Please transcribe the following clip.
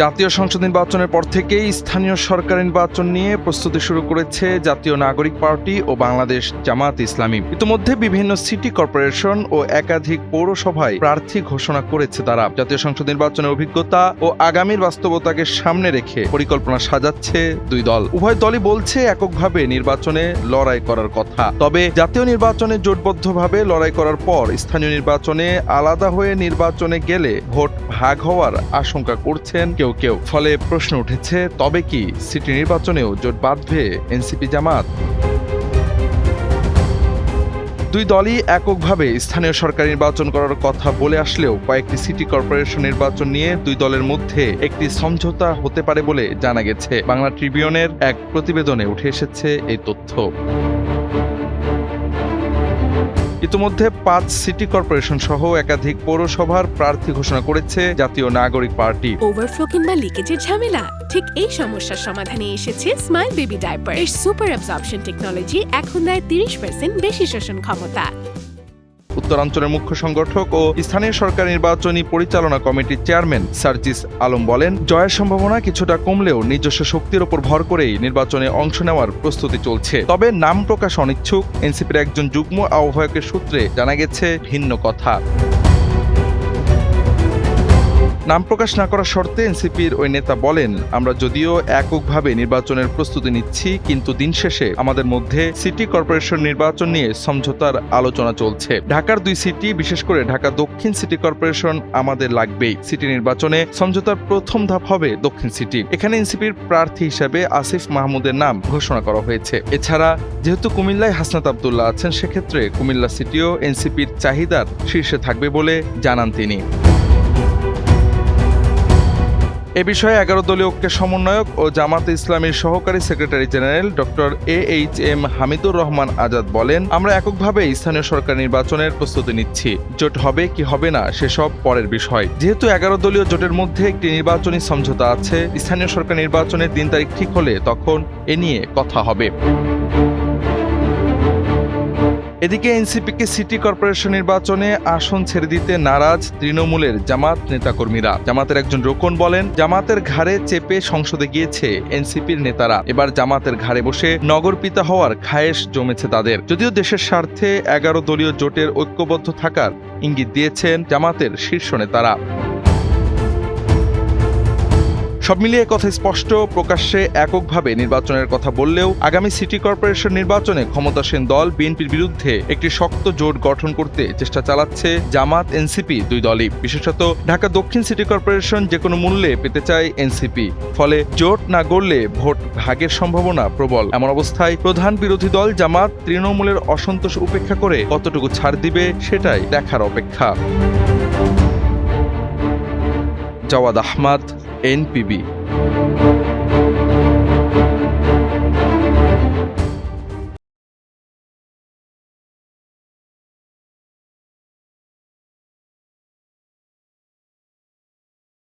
জাতীয় সংসদ নির্বাচনের পর থেকেই স্থানীয় সরকার নির্বাচন নিয়ে প্রস্তুতি শুরু করেছে জাতীয় নাগরিক পার্টি ও বাংলাদেশ জামাত ইসলামী। ইতিমধ্যে বিভিন্ন সিটি কর্পোরেশন ও একাধিক পৌরসভায় প্রার্থী ঘোষণা করেছে তারা। জাতীয় সংসদ নির্বাচনের অভিজ্ঞতা ও আগামীর বাস্তবতাকে সামনে রেখে পরিকল্পনা সাজাচ্ছে দুই দল। উভয় দলই বলছে এককভাবে নির্বাচনে লড়াই করার কথা। তবে জাতীয় নির্বাচনে জোটবদ্ধভাবে লড়াই করার পর স্থানীয় নির্বাচনে আলাদা হয়ে নির্বাচনে গেলে ভোট ভাগ হওয়ার আশঙ্কা করছেন কেউ কেউ। ফলে প্রশ্ন উঠেছে, তবে কি সিটি নির্বাচনেও জোট বাঁধবে এনসিপি জামাত? দুই দলই এককভাবে স্থানীয় সরকার নির্বাচন করার কথা বলে আসলেও কয়েকটি সিটি কর্পোরেশন নির্বাচন নিয়ে দুই দলের মধ্যে একটি সমঝোতা হতে পারে বলে জানা গেছে। বাংলা ট্রিবিউনের এক প্রতিবেদনে উঠে এসেছে এই তথ্য। ইতিমধ্যে ৫ সিটি কর্পোরেশন সহ একাধিক পৌরসভার প্রার্থী ঘোষণা করেছে জাতীয় নাগরিক পার্টি। ওভারফ্লো কিংবা লিকেজের ঝামেলা? ঠিক এই সমস্যার সমাধানে এসেছে স্মাইল বেবি ডায়াপার। এর সুপার অ্যাবজর্পশন টেকনোলজি এখন দেয় ৩০% বেশি শোষণ ক্ষমতা। উত্তরাঞ্চলের মুখ্য সংগঠক ও স্থানীয় সরকার নির্বাচনী পরিচালনা কমিটির চেয়ারম্যান সার্জিস আলম বলেন, জয়ের সম্ভাবনা কিছুটা কমলেও নিজস্ব শক্তির উপর ভর করেই নির্বাচনে অংশ নেওয়ার প্রস্তুতি চলছে। তবে নাম প্রকাশ অনিচ্ছুক এনসিপির একজন যুগ্ম আহ্বায়কের সূত্রে জানা গেছে ভিন্ন কথা। নাম প্রকাশ না করার শর্তে এনসিপির ওই নেতা বলেন, আমরা যদিও এককভাবে নির্বাচনের প্রস্তুতি নিচ্ছি, কিন্তু দিন শেষে আমাদের মধ্যে সিটি কর্পোরেশন নির্বাচন নিয়ে সমঝোতার আলোচনা চলছে। ঢাকার 2 সিটি, বিশেষ করে ঢাকা দক্ষিণ সিটি কর্পোরেশন আমাদের লাগবেই। সিটি নির্বাচনে সমঝোতার প্রথম ধাপ হবে দক্ষিণ সিটি। এখানে এনসিপির প্রার্থী হিসেবে আসিফ মাহমুদের নাম ঘোষণা করা হয়েছে। এছাড়া যেহেতু কুমিল্লায় হাসনাত আবদুল্লাহ আছেন, সেক্ষেত্রে কুমিল্লা সিটিও এনসিপির চাহিদার শীর্ষে থাকবে বলে জানান তিনি। এ বিষয়ে 11 দলীয় ঐক্যের সমন্বয়ক ও জামাতে ইসলামীর সহকারী secretary general doctor AHM Hamidur Rahman Azad বলেন, আমরা এককভাবে স্থানীয় সরকার নির্বাচনের প্রস্তুতি নিচ্ছি। জোট হবে কি হবে না সেসব পরের বিষয়। যেহেতু 11 দলীয় জোটের মধ্যে একটি নির্বাচনী সমঝোতা আছে, স্থানীয় সরকার নির্বাচনের দিন তারিখ ঠিক হলে তখন এ নিয়ে কথা হবে। এদিকে এনসিপিকে সিটি কর্পোরেশন নির্বাচনে আসন ছেড়ে দিতে নারাজ তৃণমূলের জামাত নেতাকর্মীরা। জামাতের একজন রোকন বলেন, জামাতের ঘাড়ে চেপে সংসদে গিয়েছে এনসিপির নেতারা। এবার জামাতের ঘাড়ে বসে নগরপিতা হওয়ার খায়েশ জমেছে তাদের। যদিও দেশের স্বার্থে 11 দলীয় জোটের ঐক্যবদ্ধ থাকার ইঙ্গিত দিয়েছেন জামাতের শীর্ষ নেতারা। সব মিলিয়ে কথা স্পষ্ট, প্রকাশ্যে এককভাবে নির্বাচনের কথা বললেও আগামী সিটি কর্পোরেশন নির্বাচনে ক্ষমতাসীন দল বিএনপির বিরুদ্ধে একটি শক্ত জোট গঠন করতে চেষ্টা চালাচ্ছে জামাত এনসিপি দুই দলই। বিশেষত ঢাকা দক্ষিণ সিটি কর্পোরেশন যে কোনো মূল্যে পেতে চায় এনসিপি। ফলে জোট না গড়লে ভোট ভাগের সম্ভাবনা প্রবল। এমন অবস্থায় প্রধান বিরোধী দল জামাত তৃণমূলের অসন্তোষ উপেক্ষা করে কতটুকু ছাড় দিবে সেটাই দেখার অপেক্ষা। জাওয়াদ আহমদ, NPB।